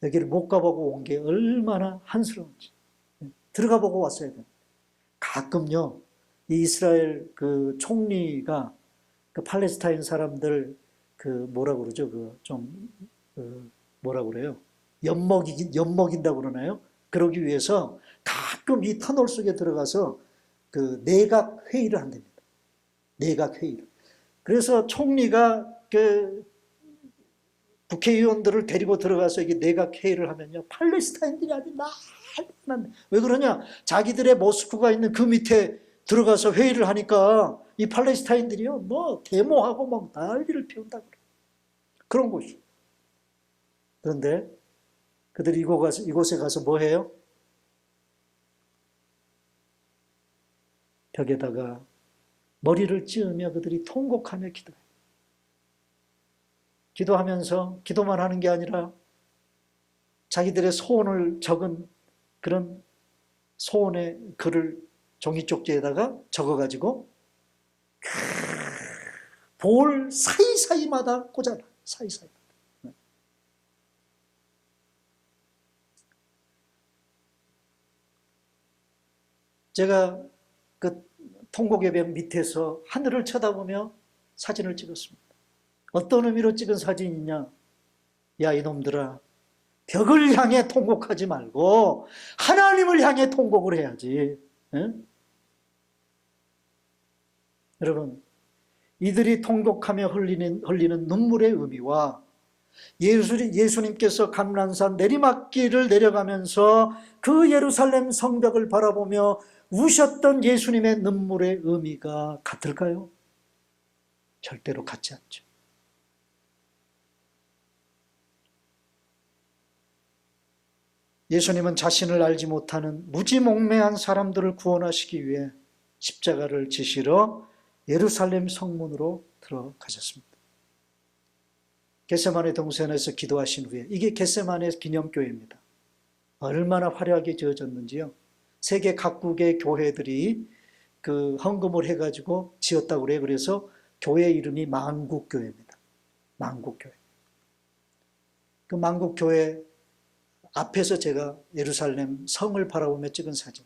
여기를 못 가보고 온 게 얼마나 한스러운지. 들어가 보고 왔어야 돼. 가끔요, 이 이스라엘 그 총리가 그 팔레스타인 사람들 그 뭐라 그러죠? 뭐라 그래요? 엿먹인다고 그러나요? 그러기 위해서 가끔 이 터널 속에 들어가서 그 내각 회의를 한답니다. 내각 회의를. 그래서 총리가 그 국회의원들을 데리고 들어가서 이게 내각 회의를 하면요, 팔레스타인들이 아주 난리. 왜 그러냐? 자기들의 모스크가 있는 그 밑에 들어가서 회의를 하니까 이 팔레스타인들이요, 뭐 데모하고 막 난리를 피운다 그래. 그런 곳이. 그런데 그들이 이곳에 가서 뭐 해요? 벽에다가 머리를 찌으며 그들이 통곡하며 기도해요. 기도하면서 기도만 하는 게 아니라 자기들의 소원을 적은 그런 소원의 글을 종이 쪽지에다가 적어가지고 볼 사이사이마다 꽂아놔. 사이사이. 제가 그 통곡의 벽 밑에서 하늘을 쳐다보며 사진을 찍었습니다. 어떤 의미로 찍은 사진이냐? 야, 이놈들아, 벽을 향해 통곡하지 말고 하나님을 향해 통곡을 해야지. 에? 여러분, 이들이 통곡하며 흘리는 눈물의 의미와 예수님께서 감람산 내리막길을 내려가면서 그 예루살렘 성벽을 바라보며 우셨던 예수님의 눈물의 의미가 같을까요? 절대로 같지 않죠. 예수님은 자신을 알지 못하는 무지몽매한 사람들을 구원하시기 위해 십자가를 지시러 예루살렘 성문으로 들어가셨습니다. 겟세마네 동산에서 기도하신 후에, 이게 겟세마네 기념교회입니다. 얼마나 화려하게 지어졌는지요. 세계 각국의 교회들이 그 헌금을 해가지고 지었다고 그래요. 그래서 교회 이름이 만국교회입니다. 만국교회. 그 만국교회 앞에서 제가 예루살렘 성을 바라보며 찍은 사진.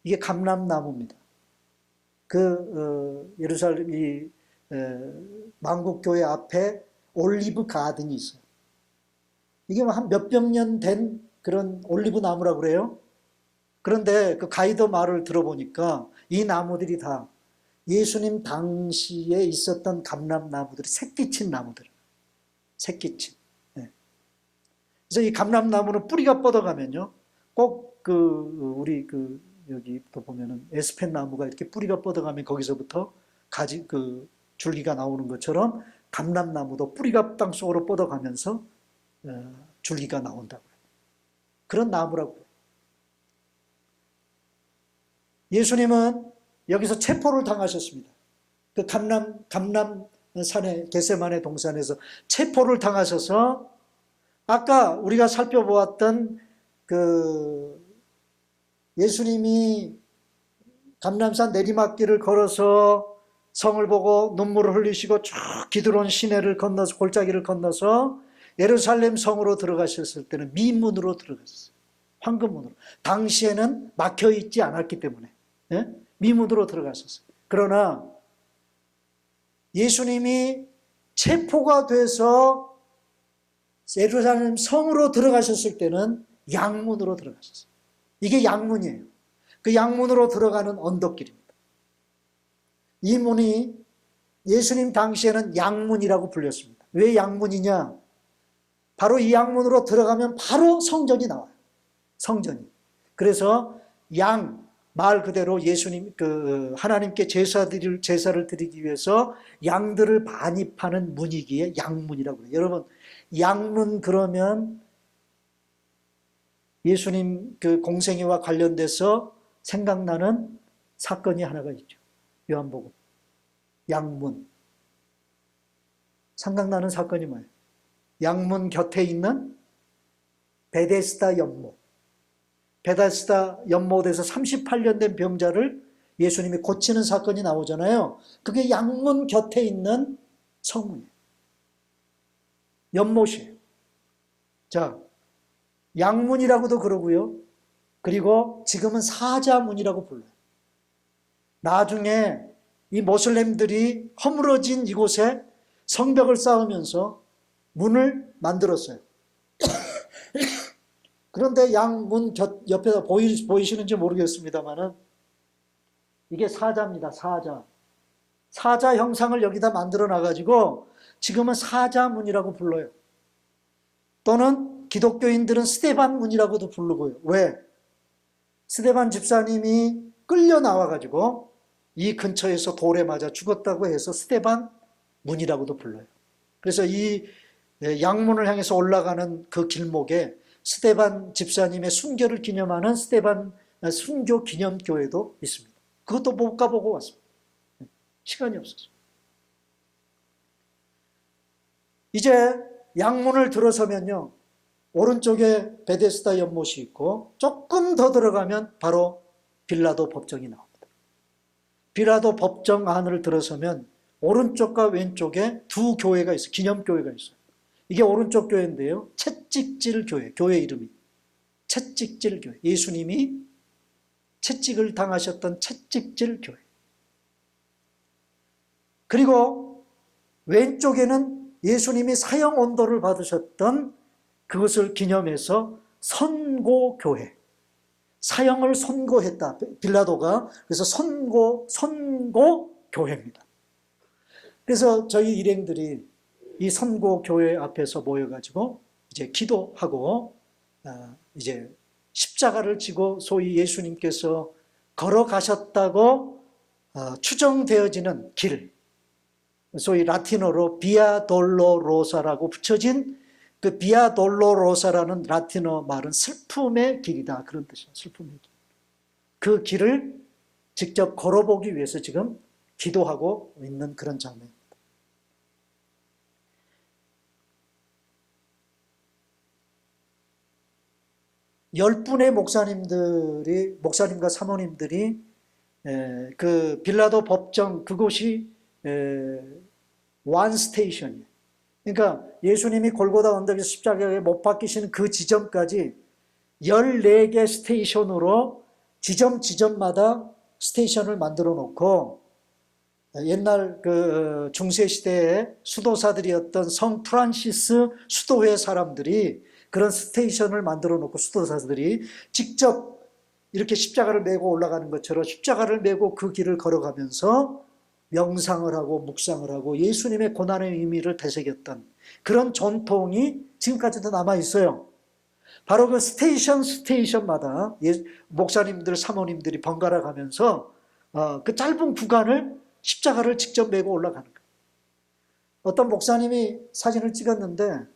이게 감람나무입니다. 예루살렘 만국교회 앞에 올리브 가든이 있어요. 이게 한 몇백 년 된 그런 올리브 나무라고 그래요. 그런데 그 가이드 말을 들어보니까 이 나무들이 다 예수님 당시에 있었던 감람나무들이 새끼친 나무들. 새끼친. 네. 그래서 이 감람나무는 뿌리가 뻗어가면요. 꼭 우리 여기 또 보면은 에스펜 나무가 이렇게 뿌리가 뻗어가면 거기서부터 줄기가 나오는 것처럼 감람나무도 뿌리가 땅속으로 뻗어가면서 줄기가 나온다고요. 그런 나무라고요. 예수님은 여기서 체포를 당하셨습니다. 그 감람산의 겟세마네 동산에서 체포를 당하셔서 아까 우리가 살펴보았던 예수님이 감람산 내리막길을 걸어서 성을 보고 눈물을 흘리시고 쭉 기드론 시내를 건너서 골짜기를 건너서 예루살렘 성으로 들어가셨을 때는 미문으로 들어갔어요. 황금문으로. 당시에는 막혀있지 않았기 때문에 미문으로 들어갔었어요. 그러나 예수님이 체포가 돼서 예루살렘 성으로 들어가셨을 때는 양문으로 들어가셨어요. 이게 양문이에요. 그 양문으로 들어가는 언덕길입니다. 이 문이 예수님 당시에는 양문이라고 불렸습니다. 왜 양문이냐? 바로 이 양문으로 들어가면 바로 성전이 나와요. 성전이. 그래서 말 그대로 예수님, 하나님께 제사를 드리기 위해서 양들을 반입하는 문이기에 양문이라고 그래요. 여러분, 양문 그러면 예수님 공생애와 관련돼서 생각나는 사건이 하나가 있죠. 요한복음. 양문. 생각나는 사건이 뭐예요? 양문 곁에 있는 베데스다 연못. 베데스다 연못에서 38년 된 병자를 예수님이 고치는 사건이 나오잖아요. 그게 양문 곁에 있는 성문이에요. 연못이에요. 자, 양문이라고도 그러고요. 그리고 지금은 사자문이라고 불러요. 나중에 이 모슬렘들이 허물어진 이곳에 성벽을 쌓으면서 문을 만들었어요. 그런데 양문 옆에다 보이시는지 모르겠습니다만은 이게 사자입니다. 사자. 사자 형상을 여기다 만들어 놔가지고 지금은 사자문이라고 불러요. 또는 기독교인들은 스데반 문이라고도 부르고요. 왜? 스데반 집사님이 끌려 나와가지고 이 근처에서 돌에 맞아 죽었다고 해서 스데반 문이라고도 불러요. 그래서 이 양문을 향해서 올라가는 그 길목에 스데반 집사님의 순교를 기념하는 스데반 순교 기념교회도 있습니다. 그것도 못 가보고 왔습니다. 시간이 없어서. 이제 양문을 들어서면요. 오른쪽에 베데스다 연못이 있고 조금 더 들어가면 바로 빌라도 법정이 나옵니다. 빌라도 법정 안을 들어서면 오른쪽과 왼쪽에 두 교회가 있어요. 기념교회가 있어요. 이게 오른쪽 교회인데요. 채찍질 교회, 교회 이름이. 채찍질 교회. 예수님이 채찍을 당하셨던 채찍질 교회. 그리고 왼쪽에는 예수님이 사형 언도를 받으셨던 그것을 기념해서 선고교회. 사형을 선고했다. 빌라도가. 그래서 선고교회입니다. 그래서 저희 일행들이 이 선고교회 앞에서 모여가지고 이제 기도하고 이제 십자가를 지고 소위 예수님께서 걸어가셨다고 추정되어지는 길, 소위 라틴어로 비아 돌로로사라고 붙여진 그 비아 돌로로사라는 라틴어 말은 슬픔의 길이다, 그런 뜻이에요. 슬픔의 길. 그 길을 직접 걸어보기 위해서 지금 기도하고 있는 그런 장면입니다. 열 분의 목사님과 사모님들이 그 빌라도 법정 그곳이 완 스테이션이에요. 그러니까 예수님이 골고다 언덕에서 십자가에 못 박히시는 그 지점까지 14개 스테이션으로 지점마다 스테이션을 만들어 놓고 옛날 그 중세시대의 수도사들이었던 성 프란시스 수도회 사람들이 그런 스테이션을 만들어 놓고 수도사들이 직접 이렇게 십자가를 메고 올라가는 것처럼 십자가를 메고 그 길을 걸어가면서 명상을 하고 묵상을 하고 예수님의 고난의 의미를 되새겼던 그런 전통이 지금까지도 남아 있어요. 바로 그 스테이션마다 목사님들, 사모님들이 번갈아 가면서 그 짧은 구간을 십자가를 직접 메고 올라가는 거예요. 어떤 목사님이 사진을 찍었는데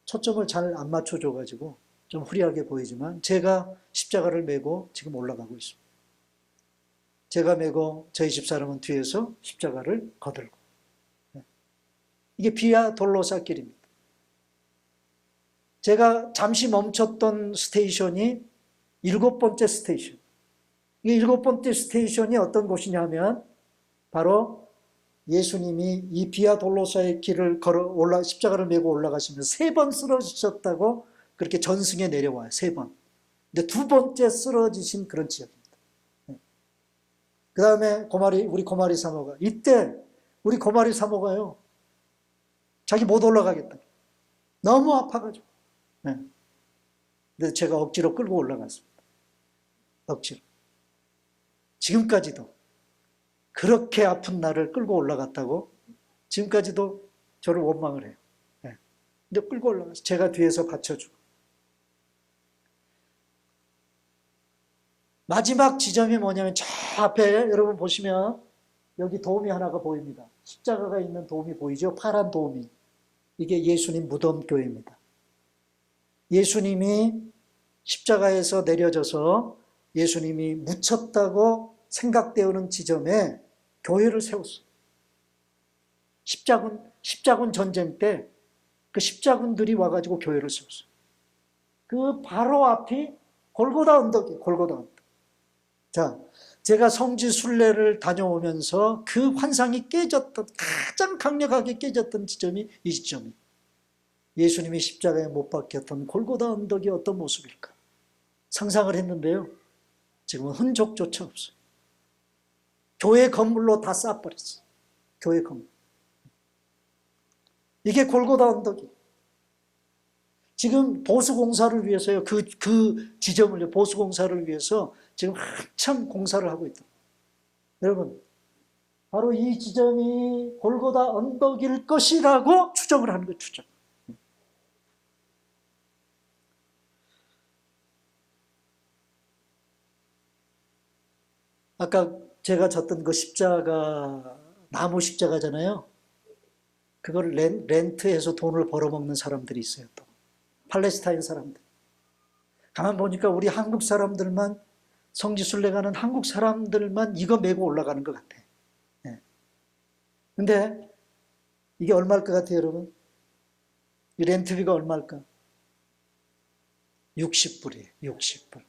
초점을 잘 안 맞춰줘가지고 좀 후리하게 보이지만 제가 십자가를 메고 지금 올라가고 있습니다. 제가 메고 저희 집사람은 뒤에서 십자가를 거들고. 이게 비아 돌로사 길입니다. 제가 잠시 멈췄던 스테이션이 7번째 스테이션. 이 7번째 스테이션이 어떤 곳이냐면 바로 예수님이 이 비아 돌로사의 길을 걸어 십자가를 메고 올라가시면서 3번 쓰러지셨다고 그렇게 전승에 내려와요. 3번. 근데 2번째 쓰러지신 그런 지역입니다. 그 다음에 우리 고마리 사모가 이때 우리 고마리 사모가요. 자기 못 올라가겠다. 너무 아파가지고. 네. 근데 제가 억지로 끌고 올라갔습니다. 억지로. 지금까지도 그렇게 아픈 나를 끌고 올라갔다고 지금까지도 저를 원망을 해요. 네. 근데 끌고 올라가서 제가 뒤에서 받쳐주고. 마지막 지점이 뭐냐면 저 앞에 여러분 보시면 여기 도움이 하나가 보입니다. 십자가가 있는 도움이 보이죠? 파란 도움이. 이게 예수님 무덤교회입니다. 예수님이 십자가에서 내려져서 예수님이 묻혔다고 생각되는 지점에 교회를 세웠어요. 십자군 전쟁 때 그 십자군들이 와가지고 교회를 세웠어요. 그 바로 앞이 골고다 언덕이에요. 골고다 언덕. 자, 제가 성지 순례를 다녀오면서 그 환상이 깨졌던, 가장 강력하게 깨졌던 지점이 이 지점이에요. 예수님이 십자가에 못 박혔던 골고다 언덕이 어떤 모습일까? 상상을 했는데요. 지금은 흔적조차 없어요. 교회 건물로 다 쌓아버렸어요. 교회 건물. 이게 골고다 언덕이에요. 지금 보수공사를 위해서요. 그 지점을 보수공사를 위해서 지금 한참 공사를 하고 있다. 여러분, 바로 이 지점이 골고다 언덕일 것이라고 추정을 하는 거예요. 추정. 아까 제가 졌던 그 십자가, 나무 십자가잖아요. 그걸 렌트해서 돈을 벌어먹는 사람들이 있어요. 또 팔레스타인 사람들. 가만 보니까 우리 한국 사람들만 성지순례 가는 한국 사람들만 이거 메고 올라가는 것 같아. 네. 근데 이게 얼마일 것 같아요, 여러분? 이 렌트비가 얼마일까? 60불이에요. 60불.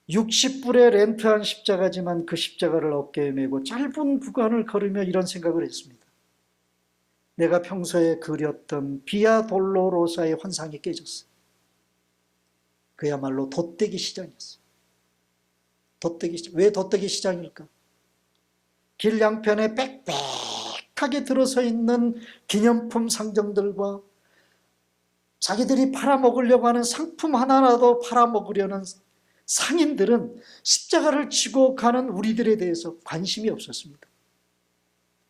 60불에 렌트한 십자가지만 그 십자가를 어깨에 메고 짧은 구간을 걸으며 이런 생각을 했습니다. 내가 평소에 그렸던 비아 돌로로사의 환상이 깨졌어. 그야말로 돛대기 시장이었어. 왜 돛대기 시장일까? 길 양편에 빽빽하게 들어서 있는 기념품 상점들과 자기들이 팔아먹으려고 하는 상품 하나라도 팔아먹으려는 상인들은 십자가를 지고 가는 우리들에 대해서 관심이 없었습니다.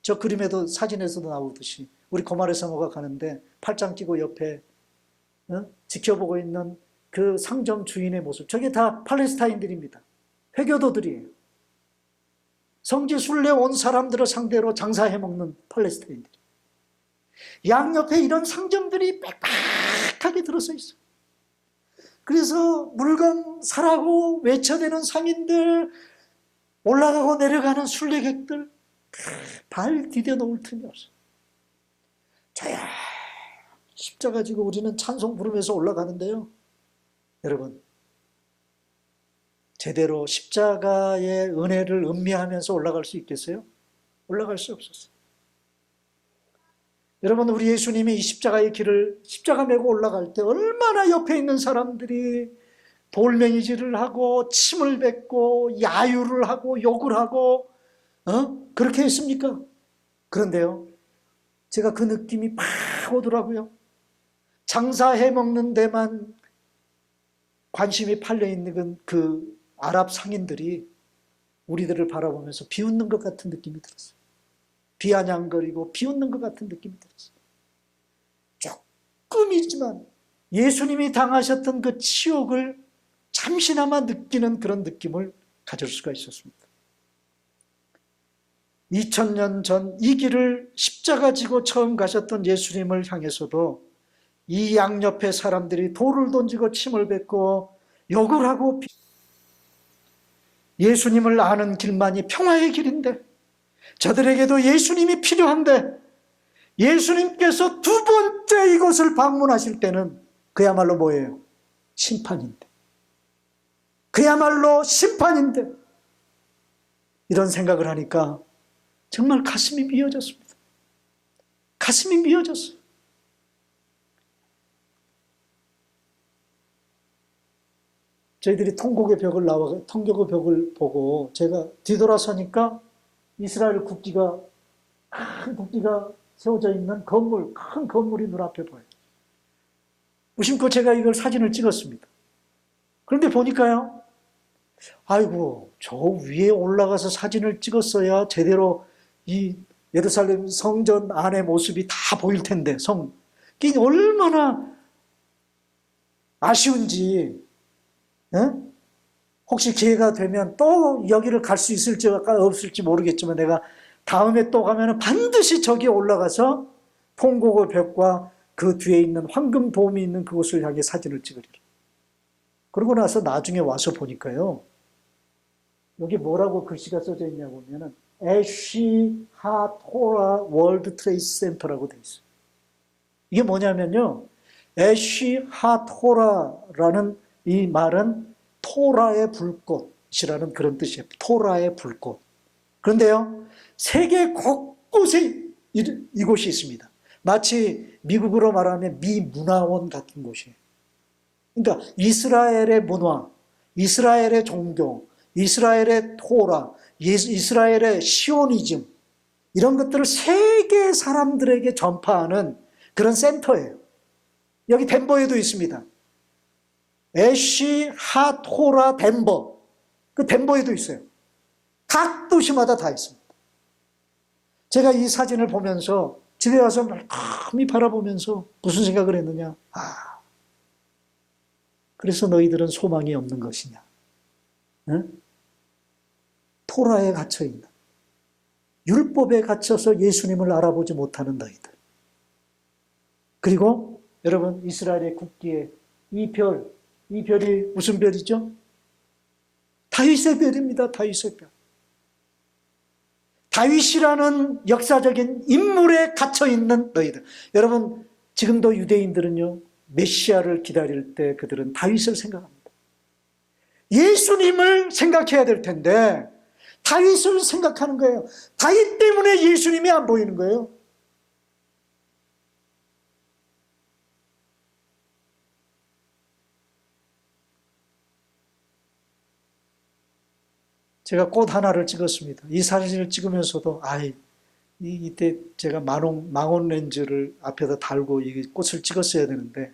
저 그림에도 사진에서도 나오듯이 우리 고마레 사모가 가는데 팔짱 끼고 옆에 지켜보고 있는 그 상점 주인의 모습, 저게 다 팔레스타인들입니다. 회교도들이에요. 성지 순례 온 사람들을 상대로 장사해먹는 팔레스타인들. 양옆에 이런 상점들이 빽빽하게 들어서 있어요. 그래서 물건 사라고 외쳐대는 상인들, 올라가고 내려가는 순례객들, 발 디뎌 놓을 틈이 없어요. 저야 십자가 지고 우리는 찬송 부르면서 올라가는데요. 여러분, 제대로 십자가의 은혜를 음미하면서 올라갈 수 있겠어요? 올라갈 수 없었어요. 여러분, 우리 예수님이 이 십자가의 길을 십자가 메고 올라갈 때 얼마나 옆에 있는 사람들이 돌멩이질을 하고 침을 뱉고 야유를 하고 욕을 하고 그렇게 했습니까? 그런데요, 제가 그 느낌이 팍 오더라고요. 장사해 먹는 데만 관심이 팔려 있는 그 아랍 상인들이 우리들을 바라보면서 비웃는 것 같은 느낌이 들었어요. 비아냥거리고 비웃는 것 같은 느낌이 들었어요. 조금이지만 예수님이 당하셨던 그 치욕을 잠시나마 느끼는 그런 느낌을 가질 수가 있었습니다. 2000년 전 이 길을 십자가 지고 처음 가셨던 예수님을 향해서도 이 양옆에 사람들이 돌을 던지고 침을 뱉고 욕을 하고, 예수님을 아는 길만이 평화의 길인데, 저들에게도 예수님이 필요한데, 예수님께서 두 번째 이곳을 방문하실 때는 그야말로 뭐예요? 심판인데. 그야말로 심판인데. 이런 생각을 하니까 정말 가슴이 미어졌습니다. 가슴이 미어졌어요. 저희들이 통곡의 벽을 보고 제가 뒤돌아서니까 이스라엘 국기가, 큰 국기가 세워져 있는 건물, 큰 건물이 눈앞에 보여요. 무심코 제가 이걸 사진을 찍었습니다. 그런데 보니까요, 아이고, 저 위에 올라가서 사진을 찍었어야 제대로 이 예루살렘 성전 안의 모습이 다 보일 텐데, 이게 얼마나 아쉬운지. 혹시 기회가 되면 또 여기를 갈 수 있을지 없을지 모르겠지만, 내가 다음에 또 가면 반드시 저기에 올라가서 통곡의 벽과 그 뒤에 있는 황금 돔이 있는 그곳을 향해 사진을 찍으리라. 그러고 나서 나중에 와서 보니까요, 여기 뭐라고 글씨가 써져 있냐고 보면은 에쉬하토라 월드 트레이스 센터라고 돼 있어요. 이게 뭐냐면요, 에쉬하토라라는 이 말은 토라의 불꽃이라는 그런 뜻이에요. 토라의 불꽃. 그런데요, 세계 곳곳에 이곳이 있습니다. 마치 미국으로 말하면 미문화원 같은 곳이에요. 그러니까 이스라엘의 문화, 이스라엘의 종교, 이스라엘의 토라, 이스라엘의 시오니즘, 이런 것들을 세계 사람들에게 전파하는 그런 센터예요. 여기 덴버에도 있습니다. 에쉬하토라 덴버. 그 덴버에도 있어요. 각 도시마다 다 있습니다. 제가 이 사진을 보면서 집에 와서 말끔히 바라보면서 무슨 생각을 했느냐. 그래서 너희들은 소망이 없는 것이냐. 응? 토라에 갇혀있는, 율법에 갇혀서 예수님을 알아보지 못하는 너희들. 그리고 여러분, 이스라엘의 국기에 이 별이 무슨 별이죠? 다윗의 별입니다. 다윗의 별. 다윗이라는 역사적인 인물에 갇혀있는 너희들. 여러분, 지금도 유대인들은요, 메시아를 기다릴 때 그들은 다윗을 생각합니다. 예수님을 생각해야 될 텐데 다윗을 생각하는 거예요. 다윗 때문에 예수님이 안 보이는 거예요. 제가 꽃 하나를 찍었습니다. 이 사진을 찍으면서도 이때 제가 망원 렌즈를 앞에다 달고 이 꽃을 찍었어야 되는데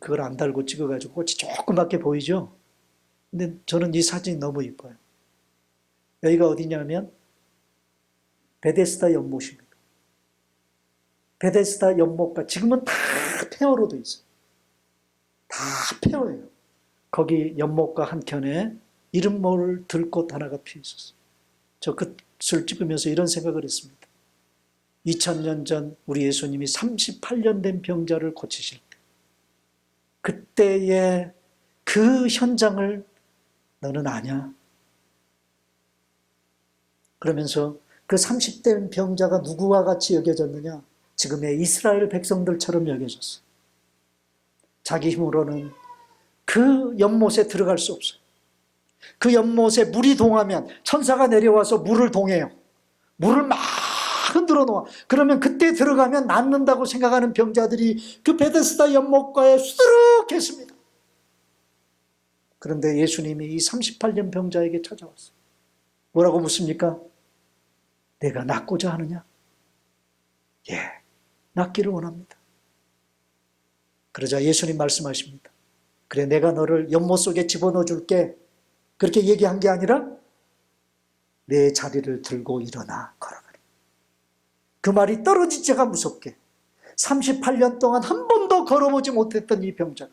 그걸 안 달고 찍어가지고 꽃이 조그맣게 보이죠? 근데 저는 이 사진이 너무 이뻐요. 여기가 어디냐면 베데스다 연못입니다. 베데스다 연못가 지금은 다 폐허로 돼 있어요. 다 폐허예요. 거기 연못가 한켠에 이름 모를 들꽃 하나가 피어 있었어요. 저 그것을 찍으면서 이런 생각을 했습니다. 2000년 전 우리 예수님이 38년 된 병자를 고치실 때 그때의 그 현장을 너는 아냐? 그러면서 그 30대 병자가 누구와 같이 여겨졌느냐? 지금의 이스라엘 백성들처럼 여겨졌어요. 자기 힘으로는 그 연못에 들어갈 수 없어요. 그 연못에 물이 동하면 천사가 내려와서 물을 동해요. 물을 막 흔들어 놓아. 그러면 그때 들어가면 낫는다고 생각하는 병자들이 그 베데스다 연못가에 수두룩했습니다. 그런데 예수님이 이 38년 병자에게 찾아왔어요. 뭐라고 묻습니까? 내가 낫고자 하느냐? 예, 낫기를 원합니다. 그러자 예수님 말씀하십니다. 그래, 내가 너를 연못 속에 집어넣어 줄게. 그렇게 얘기한 게 아니라 내 자리를 들고 일어나 걸어가라. 그 말이 떨어지지가 무섭게 38년 동안 한 번도 걸어보지 못했던 이 병자가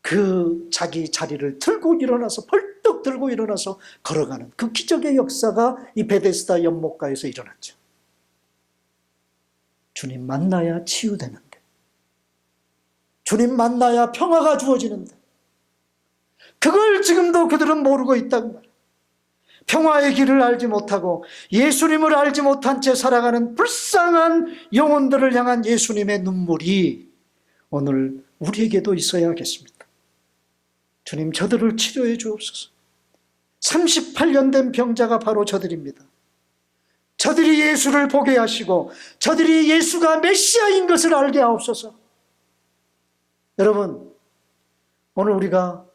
그 자기 자리를 들고 일어나서 벌떡 들고 일어나서 걸어가는 그 기적의 역사가 이 베데스다 연못가에서 일어났죠. 주님 만나야 치유되는데, 주님 만나야 평화가 주어지는데 그걸 지금도 그들은 모르고 있다는 말이에요. 평화의 길을 알지 못하고 예수님을 알지 못한 채 살아가는 불쌍한 영혼들을 향한 예수님의 눈물이 오늘 우리에게도 있어야겠습니다. 주님, 저들을 치료해 주옵소서. 38년 된 병자가 바로 저들입니다. 저들이 예수를 보게 하시고 저들이 예수가 메시아인 것을 알게 하옵소서. 여러분, 오늘 우리가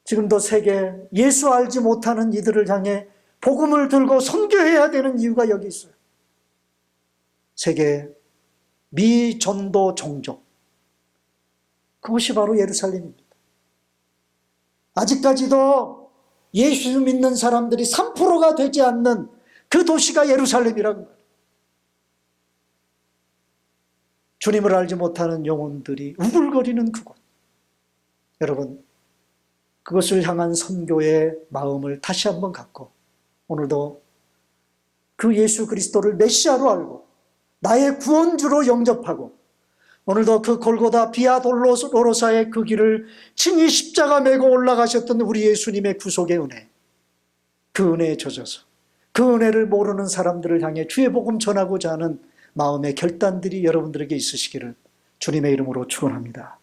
지금도 세계 예수 알지 못하는 이들을 향해 복음을 들고 선교해야 되는 이유가 여기 있어요. 세계 미전도 종족, 그것이 바로 예루살렘입니다. 아직까지도 예수 믿는 사람들이 3%가 되지 않는 그 도시가 예루살렘이라고 말해요. 주님을 알지 못하는 영혼들이 우글거리는 그곳. 여러분, 그것을 향한 선교의 마음을 다시 한번 갖고 오늘도 그 예수 그리스도를 메시아로 알고 나의 구원주로 영접하고 오늘도 그 골고다 비아 돌로로사의 그 길을 친히 십자가 메고 올라가셨던 우리 예수님의 구속의 은혜, 그 은혜에 젖어서 그 은혜를 모르는 사람들을 향해 주의 복음 전하고자 하는 마음의 결단들이 여러분들에게 있으시기를 주님의 이름으로 축원합니다.